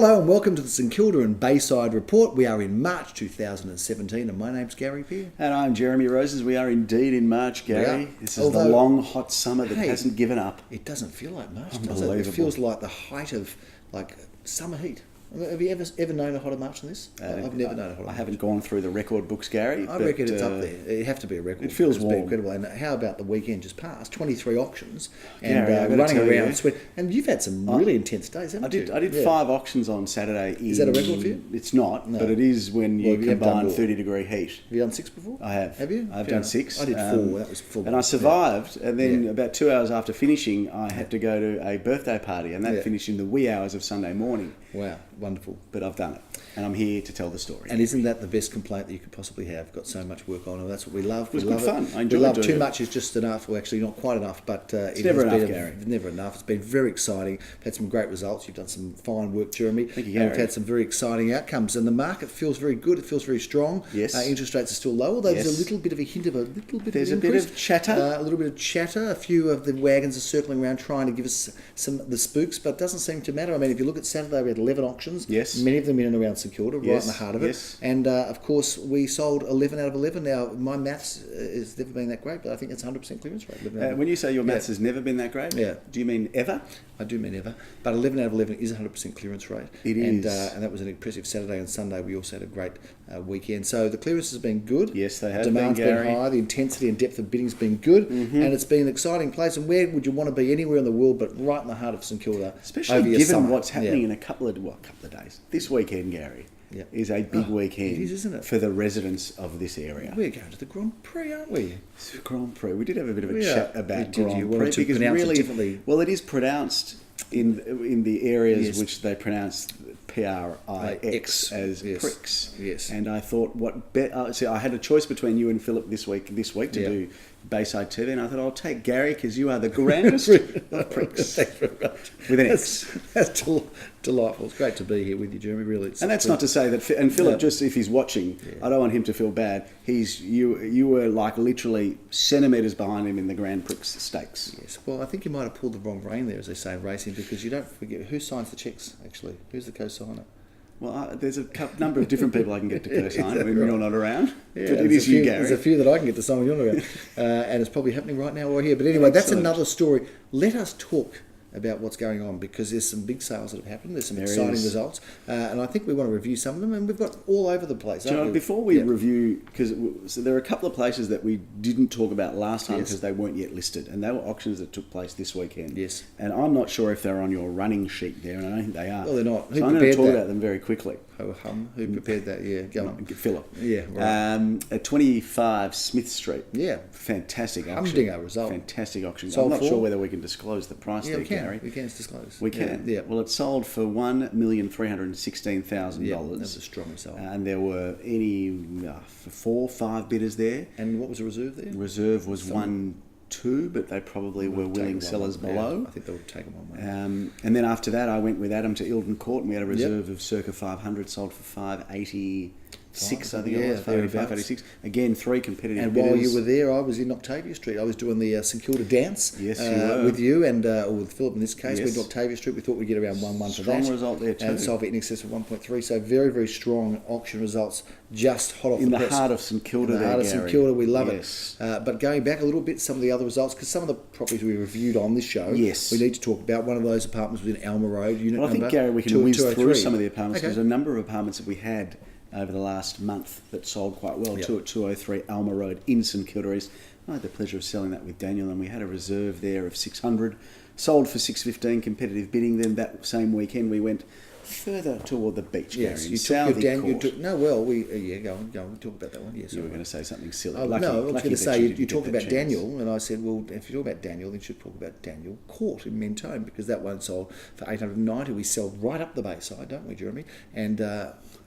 Hello and welcome to the St Kilda and Bayside Report. We are in March 2017 and my name's Gary Peer. And I'm Jeremy Roses. We are indeed in March, Gary. This is the long, hot summer that hasn't given up. It doesn't feel like March, does it? It feels like the height of summer heat. Have you ever known a hotter March than this? I've never known a hotter March. I haven't gone through the record books, Gary. I reckon it's up there. It'd have to be a record. It feels warm. Incredible. And how about the weekend just passed? 23 auctions and running around. And you've had some really intense days, haven't you? I did 5 auctions on Saturday. Is that a record for you? It's not, but it is when you combine 30-degree heat. Have you done 6 before? I have. Have you? I've done 6. I did 4. That was full. And I survived. And then about 2 hours after finishing, I had to go to a birthday party, and that finished in the wee hours of Sunday morning. Wow, wonderful. But I've done it, and I'm here to tell the story. And isn't that the best complaint that you could possibly have? Got so much work on, and that's what we love. It was good fun. I enjoyed it. Too much is just enough. Well, actually, not quite enough, but it's never enough, Gary. Never enough. It's been very exciting. We've had some great results. You've done some fine work, Jeremy. Thank you, Gary. And we've had some very exciting outcomes, and the market feels very good. It feels very strong. Yes. Interest rates are still low, although there's a little bit of a hint of a little bit There's of a bit of chatter. A little bit of chatter. A few of the wagons are circling around trying to give us the spooks, but it doesn't seem to matter. I mean, if you look at Saturday, we had 11 auctions. Yes. Many of them in and around St Kilda, right in the heart of it. Yes. And of course, we sold 11 out of 11. Now, my maths has never been that great, but I think it's 100% clearance rate. When you say your maths has never been that great, do you mean ever? I do mean ever. But 11 out of 11 is 100% clearance rate. It is. And that was an impressive Saturday and Sunday. We also had a great weekend. So the clearance has been good. Yes, they have. Demand's been high. The intensity and depth of bidding has been good. Mm-hmm. And it's been an exciting place. And where would you want to be anywhere in the world but right in the heart of St Kilda? Especially given what's happening in a couple of days. This weekend, Gary, is a big weekend. It is, isn't it? For the residents of this area. We're going to the Grand Prix, aren't we? Grand Prix. We did have a bit of a chat about Grand Prix because really, differently. Well, it is pronounced in the areas which they pronounce Prix as pricks. Yes. And I thought, I had a choice between you and Philip this week to do Bayside TV, and I thought I'll take Gary because you are the grandest of pricks. Thanks very much. With an X. That's delightful. It's great to be here with you, Jeremy. Really, and that's not to say that. And Philip, just if he's watching, I don't want him to feel bad. You were like literally centimetres behind him in the Grand Prix stakes. Yes. Well, I think you might have pulled the wrong rein there, as they say in racing, because you don't forget who signs the checks. Actually, who's the co-signer? Well, there's a number of different people I can get to co-sign when you're not around. Yeah, but it is you, Gary. There's a few that I can get to sign when you're not around. And it's probably happening right now or here. But anyway, that's another story. Let us talk about what's going on, because there's some big sales that have happened. There's some exciting results. And I think we want to review some of them. And we've got all over the place. Before we review, because there are a couple of places that we didn't talk about last time because they weren't yet listed. And they were auctions that took place this weekend. Yes. And I'm not sure if they're on your running sheet there, and I don't think they are. Well, they're not. So I'm going to talk about them very quickly. Who prepared that? Yeah, go on. Philip. Yeah, right. At 25 Smith Street. Yeah. Fantastic auction. Humdinger result. Fantastic auction. Sold I'm not sure whether we can disclose the price there, Gary. We can disclose. We can. Yeah. Well, it sold for $1,316,000. Yeah, that's a strong result. And there were 4 or 5 bidders there. And what was the reserve there? Reserve was 1-2, but they probably were willing sellers below. I think they would take them on. And then after that, I went with Adam to Ilden Court, and we had a reserve of circa 500, sold for 586, I think it was, 586. Again, 3 competitive bidders. And while you were there, I was in Octavia Street. I was doing the St Kilda dance with you and or with Philip in this case. We went to Octavia Street. We thought we'd get around 1-1 for that. Strong result there too. And sold for in excess of 1.3. So very, very strong auction results, just hot off the press. In the heart of St Kilda there, Gary. In the heart of St Kilda, we love it. But going back a little bit, some of the other results, because some of the properties we reviewed on this show, we need to talk about. One of those apartments was in Alma Road, unit number 203. I think, Gary, we can whiz through some of the apartments, because there's a number of apartments that we had over the last month that sold quite well. 2 at 203 Alma Road in St Kilda East. I had the pleasure of selling that with Daniel, and we had a reserve there of 600, sold for 615, competitive bidding. Then that same weekend we went further toward the beach, Gary. Yes, you took your go on. Talk about that one. Yes, you were going to say something silly. I was going to say you talked about Daniel, and I said, well, if you talk about Daniel, then you should talk about Daniel Court in Mentone, because that one sold for 890. We sell right up the Bayside, don't we, Jeremy? And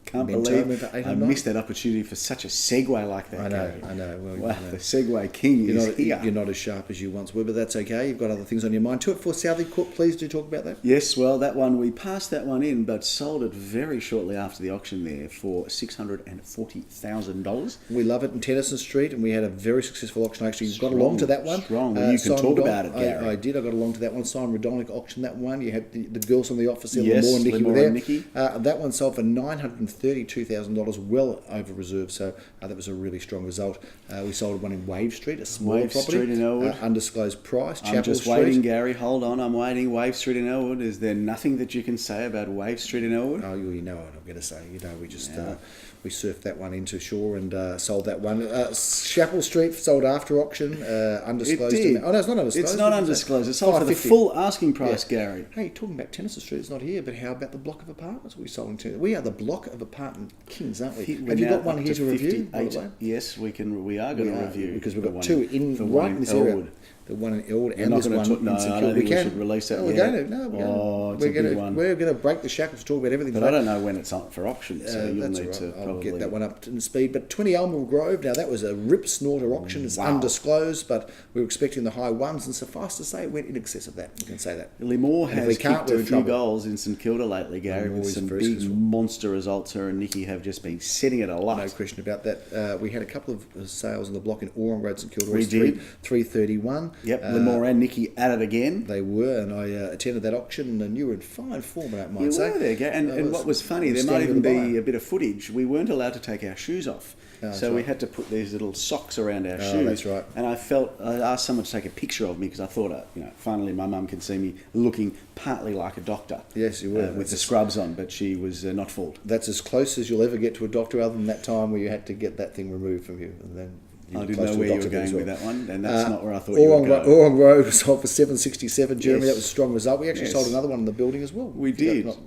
Can't Mentone believe went to 8 I and 9. missed that opportunity for such a segue like that. I know, Gary. I know. Well, Wow, the segue king is here. You're not as sharp as you once were, but that's okay. You've got other things on your mind. 2 at 4 Southie Court, please do talk about that. Yes, well, that one, we passed that one in, but sold it very shortly after the auction there for $640,000. We love it in Tennyson Street, and we had a very successful auction. I actually got along to that one. Strong. Well, you can talk about it, Gary. I did. I got along to that one. Simon Redonic auctioned that one. You had the girls from the office there, Yes, Lemore and Nikki Lemore were there. and Nikki. That one sold for $932,000, well over reserve. So that was a really strong result. We sold one in Wave Street, a smaller Wave property. Street in Elwood. Undisclosed price. I'm Chapel just Street. waiting, Gary. Hold on, I'm waiting. Wave Street in Elwood. Is there nothing that you can say about Wave Street in Elwood? Oh, you know what I'm going to say. You know, we just we surfed that one into shore and sold that one. Chapel Street sold after auction, undisclosed. It did. Oh no, it's not undisclosed. It's not undisclosed. It's sold for the 550. full asking price, Gary. Hey, talking about Tennyson Street, it's not here, but how about the block of apartments we sold in Tennyson? We are the block of apartment kings, aren't we? We're Have you now got one up here to review? by the 58. way? Yes, we are going to review because we've the got one two in the right one in this Elwood. area. The one in Elwood We're and not this gonna one talk- no, in I St don't Kilda. think we should release that No, we're yet. going to. No, we're Oh, going it's a to. big one. We're going to break the shackles to talk about everything. But I don't know when it's up for auction, so you'll That's need all to right. I'll probably get that one up to speed. But 20 Elmore Grove, now that was a rip snorter auction. It's undisclosed, but we were expecting the high ones, and suffice to say, it went in excess of that. We can say that. Lemore And if has we can't, kicked we're a in few trouble. goals in St Kilda lately, Gary, Lemore with is some very big successful. monster results. Her and Nikki have just been setting it alight. No question about that. We had a couple of sales on the block in Oran Road, St Kilda. We did. 331. Yep, Lemore and Nikki at it again. They were, and I attended that auction, and you were in fine form, I don't mind You saying. were there, Gary. And what was funny, there might even be a bit of footage. We weren't allowed to take our shoes off. So we had to put these little socks around our shoes. That's right. And I asked someone to take a picture of me because I thought, finally my mum can see me looking partly like a doctor. Yes, you were. With the scrubs on, but she was not fooled. That's as close as you'll ever get to a doctor, other than that time where you had to get that thing removed from you, and then. I didn't know where you were going with that one, and that's not where I thought you would go. Oran Road was sold for $767, Jeremy. Yes. That was a strong result. We actually Yes. sold another one in the building as well. We did. Well,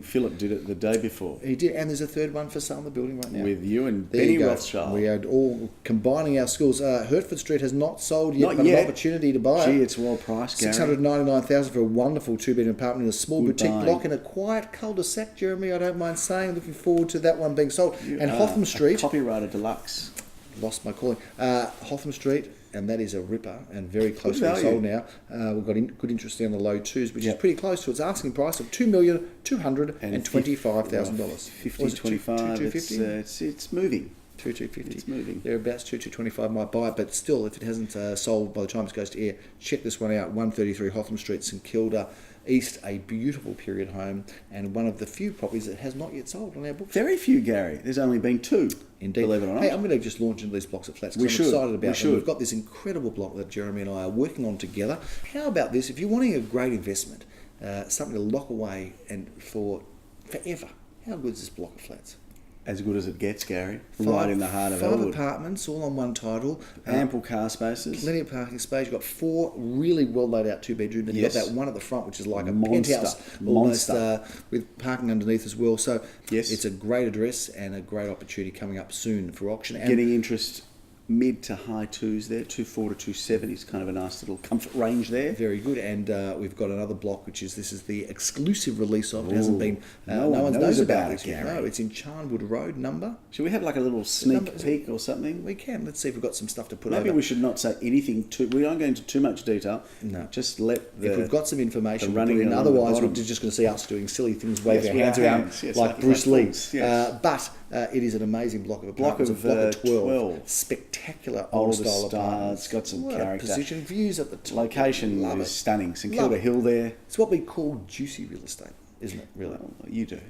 Philip did it the day before. He did, and there's a third one for sale in the building right now. With you and There Benny you go. Rothschild. We are all combining our skills. Hertford Street has not sold yet, Not but yet. an opportunity to buy Gee, it. it's well priced, Gary. $699,000 for a wonderful two-bedroom apartment in a small Good boutique buying. block in a quiet cul-de-sac, Jeremy. I don't mind saying. Looking forward to that one being sold. You and are Hotham a Street. copywriter deluxe. Lost my calling. Hotham Street, and that is a ripper and very close to Good being value. sold now. We've got good interest down the low twos, which is pretty close to its asking price of $2,225,000. 50-25, it's moving. 2,250. It's moving. Thereabouts 2,225 might buy it, but still, if it hasn't sold by the time it goes to air, check this one out. 133 Hotham Street, St Kilda East, a beautiful period home, and one of the few properties that has not yet sold on our books. Very few, Gary. There's only been 2. Indeed. Believe it or not. Hey, I'm going to just launch into these blocks of flats We because I'm should. excited about We them. should. We've got this incredible block that Jeremy and I are working on together. How about this? If you're wanting a great investment, something to lock away and for forever, how good is this block of flats? As good as it gets, Gary. Right in the heart of 5 Elwood. apartments, all on one title. Ample car spaces. Plenty of parking space. You've got 4 really well laid out 2-bedroom. Then Yes. you've got that one at the front, which is like a Monster. penthouse, almost Monster. with parking underneath as well. So Yes. it's a great address and a great opportunity coming up soon for auction. And Getting interest mid to high 2s there. 2.4 to 2.7 is kind of a nice little comfort range there. very good. And we've got another block, which is this is the exclusive release of. It hasn't been. No no one one knows knows about it it, yet. Gary. No, it's in Charnwood Road number. Should we have like a little number sneak is peek or something? We can. Let's see if we've got some stuff to put Maybe over. we should not say anything too... We aren't going into too much detail. No. Just let the... If we've got some information, the we'll put running it in. along the Otherwise, we're bottom. just going to see us doing silly things, waving Yes, our with hands our around hands, yes, like like Bruce Lee. fools, yes. But it is an amazing block of Block apartments. of, a block of 12. 12. Spectacular Older old style style, apartments. it's got some What character. A position, views at the top. Location Love is it. stunning. St Love Kilda it. Hill there. It's what we call juicy real estate, isn't it? Really. Well, you do.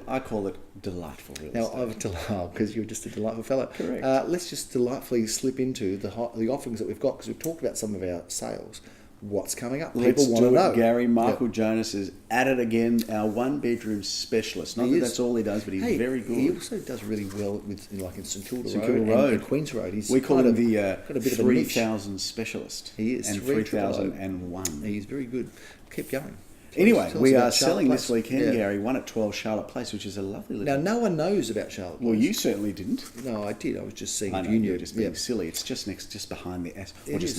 I call it delightful real Now, estate. because you're just a delightful fellow. Correct. Let's just delightfully slip into the offerings that we've got, because we've talked about some of our sales. What's coming up? Let's People want to do know. it, Gary. Michael Jonas is at it again, our one-bedroom specialist. Not He that is. that's all he does, but he's very good. He also does really well with like in St Kilda St Road, Kilda Road. and Queen's Road. He's We call kind him of the got a bit of a niche. 3000 specialist. He is. And 3 3001. He's very good. Keep going. Anyway, Tell us we about are selling Charlotte this Place. weekend, Gary, 1 at 12 Charlotte Place, which is a lovely little... Now, no one knows about Charlotte Place. Well, you certainly didn't. No, I did. I was just seeing I if know, you knew. you're just being silly. It's just behind the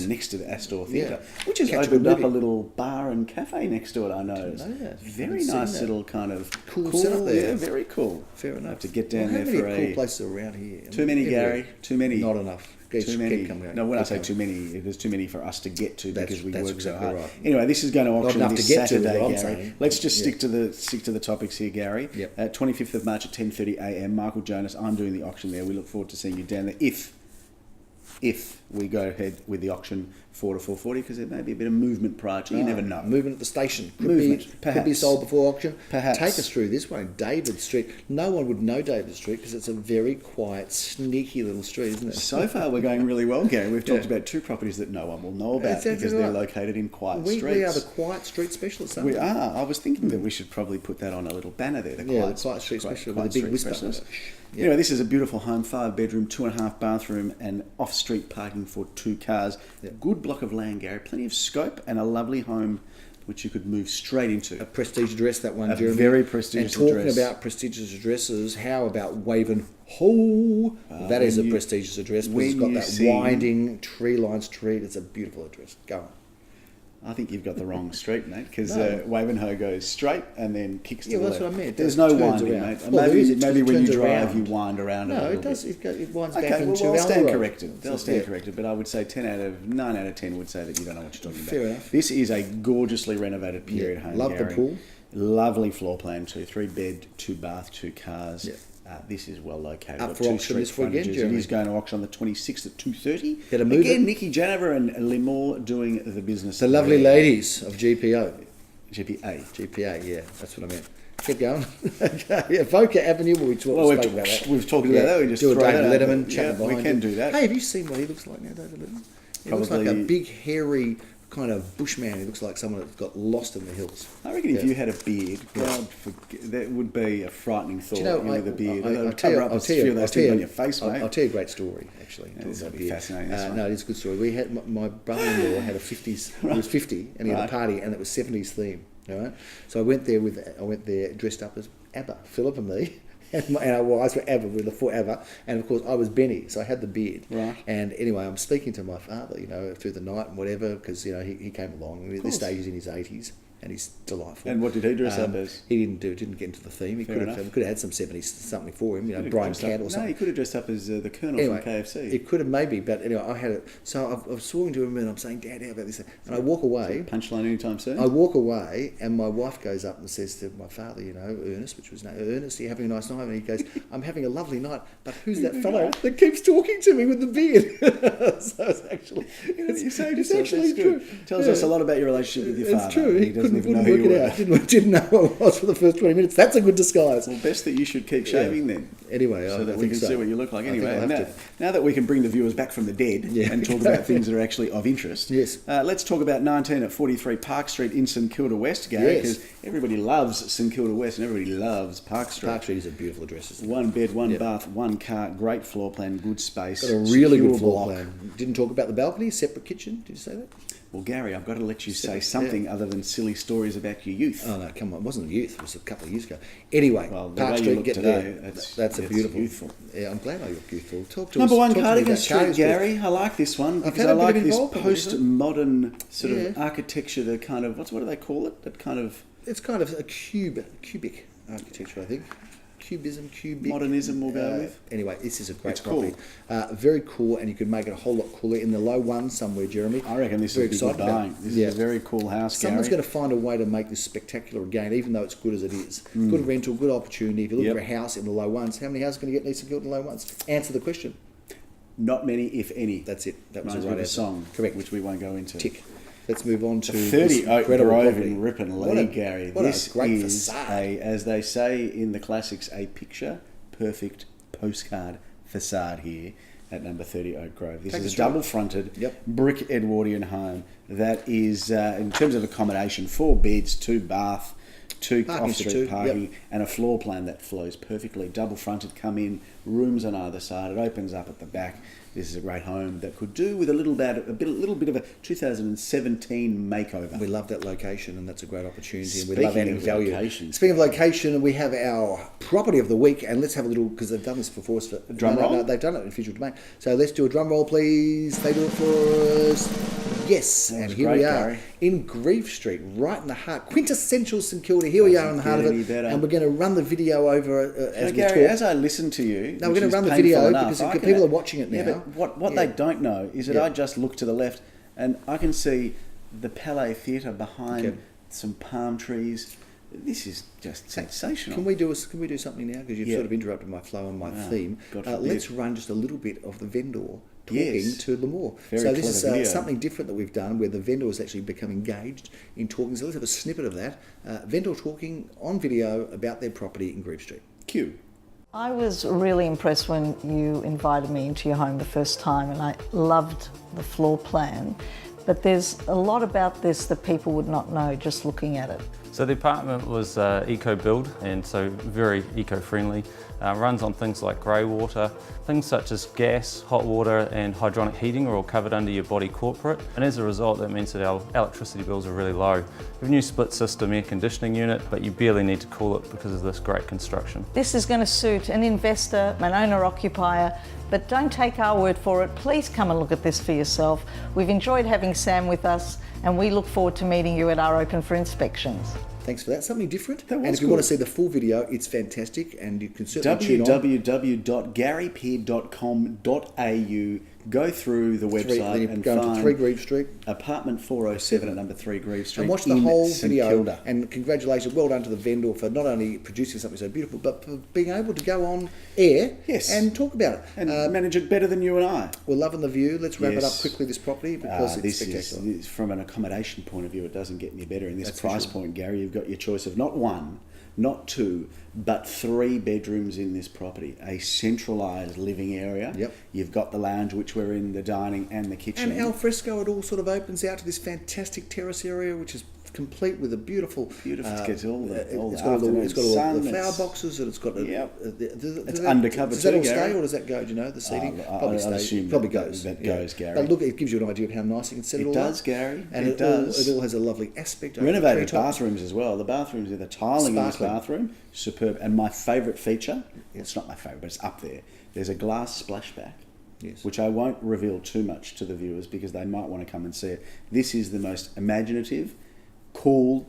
next to the Astor Theatre, Yeah. which has Catch a opened good up a movie. little bar and cafe next to it. I noticed. know that. Very Haven't nice seen that. little kind of Cool setup there. Yeah, very cool. Fair enough. Have to get down How there many for cool places around here? Too many, Gary. Too many. Not enough. Too many. No, when I say too many, there's too many for us to get to because we that's work so exactly hard. right. Anyway, this is going to auction enough this to get to, Saturday, is what I'm Gary. saying. Let's just stick to the topics here, Gary. Yep. 25th of March at 10:30 a.m. Michael Jonas, I'm doing the auction there. We look forward to seeing you down there if we go ahead with the auction 4 to 4:40 because there may be a bit of movement prior to. You never know. Movement at the station. Could be sold before auction. Perhaps. Take us through this one, David Street. No one would know David Street because it's a very quiet, sneaky little street, isn't it? So far, we're going really well, Gary. We've talked about 2 properties that no one will know about Exactly because right. they're located in quiet streets. We are the quiet street specialists, aren't We are. I was thinking that we should probably put that on a little banner there. The Quiet Street Specialist Quiet with a big Street whisper. Specialist. Yeah. Anyway, this is a beautiful home, 5-bedroom, 2.5 bathroom, and off-street parking for 2 cars. Good block of land, Gary. Plenty of scope and a lovely home which you could move straight into. A prestige address, that one, Jeremy. Very prestigious And talking address. about prestigious addresses, how about Wavenhoe? That is a prestigious address because it's got that winding tree-lined street. It's a beautiful address. Go on. I think you've got the wrong street, mate, because No. Wavenhoe goes straight and then kicks to the that's left. what I meant. There's It no turns winding, around. mate. Well, there is, Maybe it when you turns drive, around. you wind around a No, little it does. bit. It winds Okay, back well, into I'll stand Alma Road. corrected. They'll stand corrected, but I would say 9 out of 10 would say that you don't know what you're talking about. Fair enough. This is a gorgeously renovated period home. Love the Gary. pool. Lovely floor plan too. 3 bed, 2 bath, 2 cars. Yeah. This is well located. Up Got for 2 auction street this weekend, frontages. It Jeremy. is going to auction on the 26th at 2:30. Get a move Again, it. Nikki Janover and Limor doing the business. The lovely there. ladies of GPO. GPA. GPA, yeah, that's what I meant. Keep going. Yeah, Voca Avenue, Well, spoke about that. we've talked about that. We just do a throw David that out, Letterman, but chat yeah, behind we can him. do that. Hey, have you seen what he looks like now, David Letterman? He looks like a Probably- big, hairy kind of bushman. He looks like someone that's got lost in the hills. I reckon if you had a beard, God, that would be a frightening thought. Do you know, with a beard. I'll It'll tell you- cover up I'll a tell you- few of those I'll things tell on you- your face, mate. I'll tell you a great story, actually. This will about be beard. fascinating, this one. No, it is a good story. We had my brother-in-law had a 50s. He was 50, and he had a party, and it was 70s theme. All right, so I went there dressed up as ABBA, Philip and me. And our wives were ABBA, we were the 4 ABBA, and of course I was Benny, so I had the beard. Right. And anyway, I'm speaking to my father, through the night and whatever, because he came along. At this stage, he's in his 80s, and he's delightful. And what did he dress up as? He didn't get into the theme. He could have had some 70s something for him, Brian Cant or something. No, he could have dressed up as the Colonel Anyway, from KFC. It could have maybe, but anyway, I had it. So I was talking to him and I'm saying, Dad, how about this? And I walk away. Punchline anytime soon? I walk away and my wife goes up and says to my father, Ernest, which was his name, Ernest, are you having a nice night? And he goes, I'm having a lovely night, but who's that fellow that keeps talking to me with the beard? So it's actually, it's actually true. Tells us a lot about your relationship with your father. It's true. He doesn't couldn't even know work who you it were. out. Didn't know who I was for the first 20 minutes. That's a good disguise. Well, best that you should keep shaving then. Anyway, so that I we think can so. see what you look like. I think Anyway, I'll have now that we can bring the viewers back from the dead and talk about things that are actually of interest, Yes. Let's talk about 19 at 43 Park Street in St Kilda West, Gary, Yes. because everybody loves St Kilda West and everybody loves Park Street. Park Street is a beautiful address. Isn't it? 1 bed, 1 bath, 1 car, great floor plan, good space. Got a really secure good floor block. plan. Didn't talk about the balcony, separate kitchen. Did you say that? Well, Gary, I've got to let you say something other than silly stories about your youth. Oh no, come on! It wasn't youth. It was a couple of years ago. Anyway, Well, the Park way you Street, look get today, there. that's a beautiful. youthful. Yeah, I'm glad I look youthful. Talk to Number us. 1 talk to me Cardigan about Street, Cardigan Street. Gary. I like this one I've because had I a bit like of this involvement with it. postmodern sort of Yeah. architecture. The kind of what do they call it? That kind of It's kind of a cubic architecture, I think. Cubism, cubic. Modernism we'll go with. Anyway, this is a great It's cool. property. Very cool, and you could make it a whole lot cooler in the low one somewhere, Jeremy. I reckon this Very is a good excited about buying. it. This Yeah. is a very cool house, Someone's Gary. going to find a way to make this spectacular again, even though it's good as it is. Good rental, good opportunity. If you look Yep. for a house in the low ones, how many houses are going to get decent in the low ones? Answer the question. Not many, if any. That's it. That was Reminds the me right of a answer. song, Correct. which we won't go into. Tick. Let's move on to 30 this Oak incredible Grove property. in Ripon What Lee, a- Gary. what a This great is facade. as they say in the classics, a picture-perfect postcard facade here at number 30 Oak Grove. This Take is us a through it. double-fronted Yep. brick Edwardian home that is, in terms of accommodation, 4 beds, 2 bath, 2 off-street parking, and a floor plan that flows perfectly. Double fronted, come in, rooms on either side. It opens up at the back. This is a great home that could do with a little bit of a 2017 makeover. We love that location, and that's a great opportunity. And we Speaking love adding of value. locations. Speaking of location, we have our property of the week, and let's have a little, because they've done this before us. Drum roll? No, they've done it in visual domain. So let's do a drum roll, please. They do it for us. Yes, and here we are Gary. in Grieve Street, right in the heart, quintessential St Kilda. Here we are in the heart of it, and we're going to run the video over as we Gary, talk. as I listen to you, no, we're going to run the video because people are watching it now. Yeah, but what they don't know is that I just look to the left and I can see the Palais Theatre behind some palm trees. This is just sensational. Can we do something now? Because you've sort of interrupted my flow and my theme. Let's run just a little bit of the vendor talking to Lamore. So this is something different that we've done where the vendor has actually become engaged in talking. So let's have a snippet of that. Vendor talking on video about their property in Grieve Street. Cue. I was really impressed when you invited me into your home the first time, and I loved the floor plan. But there's a lot about this that people would not know just looking at it. So the apartment was eco-build, and so very eco-friendly. Runs on things like grey water. Things such as gas, hot water and hydronic heating are all covered under your body corporate. And as a result, that means that our electricity bills are really low. We have a new split system air conditioning unit, but you barely need to cool it because of this great construction. This is going to suit an investor, an owner-occupier, but don't take our word for it. Please come and look at this for yourself. We've enjoyed having Sam with us, and we look forward to meeting you at our open for inspections. Thanks for that. Something different. That was and if you want to see the full video, it's fantastic, and you can certainly tune on. www.garypeard.com.au. Go through the website and go find to 3 Grieve Street. Apartment 407 at number 3 Grieve Street. And watch the whole St video. Kilda. And congratulations, well done to the vendor for not only producing something so beautiful, but for being able to go on air and talk about it. And manage it better than you and I. We're loving the view. Let's wrap it up quickly, this property, because it's spectacular. This is, from an accommodation point of view, it doesn't get any better. In this price point, Gary, you've got your choice of not 1, not 2, but 3 bedrooms in this property. A centralised living area. Yep. You've got the lounge, which we're in, the dining and the kitchen. And al fresco, it all sort of opens out to this fantastic terrace area, which is complete with a beautiful. It's got all the flower boxes, and it's got. It's undercover. Does that all Gary? stay, or does that go? Do you know the seating? Probably stays. Probably goes. That goes, Gary. But look, it gives you an idea of how nice you can set it all up. It does, Gary. And it all has a lovely aspect. Renovated bathrooms as well. The bathrooms, the tiling in this bathroom, superb. And my favourite feature, it's not my favourite, but it's up there. There's a glass splashback. Yes. Which I won't reveal too much to the viewers because they might want to come and see it. This is the most imaginative, cool,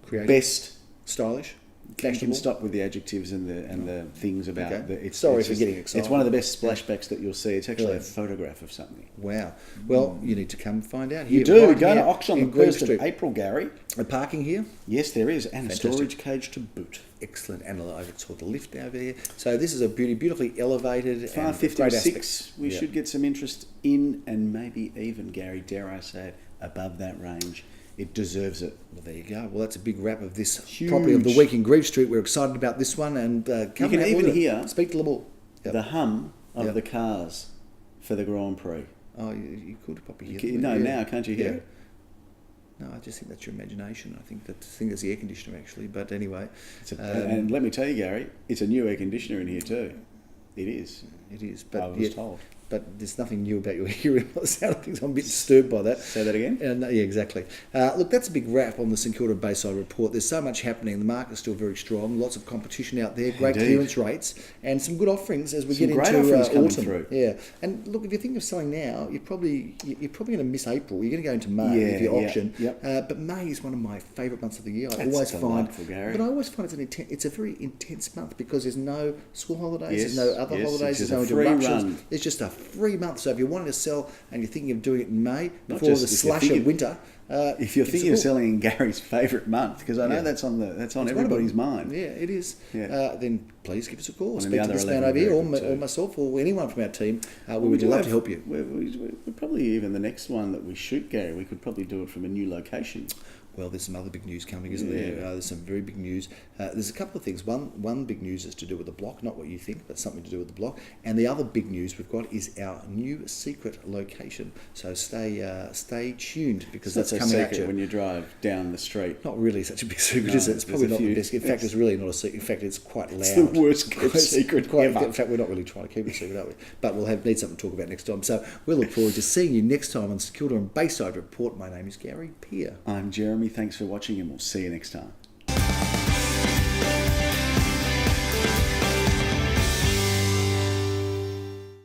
creative, best, stylish. You can stop with the adjectives and the things about it. Sorry for getting excited. It's one of the best splashbacks that you'll see. It's actually a photograph of something. Wow. Well, you need to come find out. You do. Go to auction on the 1st of April, Gary. A parking here? Yes, there is. And a storage cage to boot. Excellent. And I saw the lift over here. So this is a beautifully elevated 556. We should get some interest in, and maybe even, Gary, dare I say it, above that range. It deserves it. Well, there you go. Well, that's a big wrap of this property of the week in Grieve Street. We're excited about this one, and you can even hear speak to Lamore. The hum of the cars for the Grand Prix. Oh, you could probably hear it. No, now can't you hear it? No, I just think that's your imagination. I think that's the air conditioner actually. But anyway, and let me tell you, Gary, it's a new air conditioner in here too. It is. It is. But I was told. But there's nothing new about your hearing by the sound of things. I'm a bit disturbed by that. Say that again? Yeah, exactly. Look, that's a big wrap on the St Kilda Bayside report. There's so much happening. The market's still very strong. Lots of competition out there. Great clearance rates and some good offerings as we get into autumn. Through. Yeah. And look, if you think of selling now, you're probably going to miss April. You're going to go into May with your auction. But May is one of my favourite months of the year. I always find it's a very intense month because there's no school holidays, there's no other holidays, there's no interruptions. It's just a free month. So if you're wanting to sell and you're thinking of doing it in May before the slush of winter, if you're thinking of selling in Gary's favourite month, because I know that's on everybody's mind. Yeah, it is. Then please give us a call. Speak to this man over here, or myself, or anyone from our team. We would love to help you. We're probably even the next one that we shoot, Gary. We could probably do it from a new location. Well, there's some other big news coming, isn't there? There's some very big news. There's a couple of things. One big news is to do with the block, not what you think, but something to do with the block. And the other big news we've got is our new secret location. So stay tuned because that's so coming at secret you. when you drive down the street. Not really such a big secret, is it? It's probably not the best. In fact, it's really not a secret. In fact, it's quite loud. It's the worst kept secret ever. In fact, we're not really trying to keep it a secret, are we? But we'll need something to talk about next time. So we'll look forward to seeing you next time on Kilda and Bayside Report. My name is Gary Peer. I'm Jeremy. Thanks for watching, and we'll see you next time.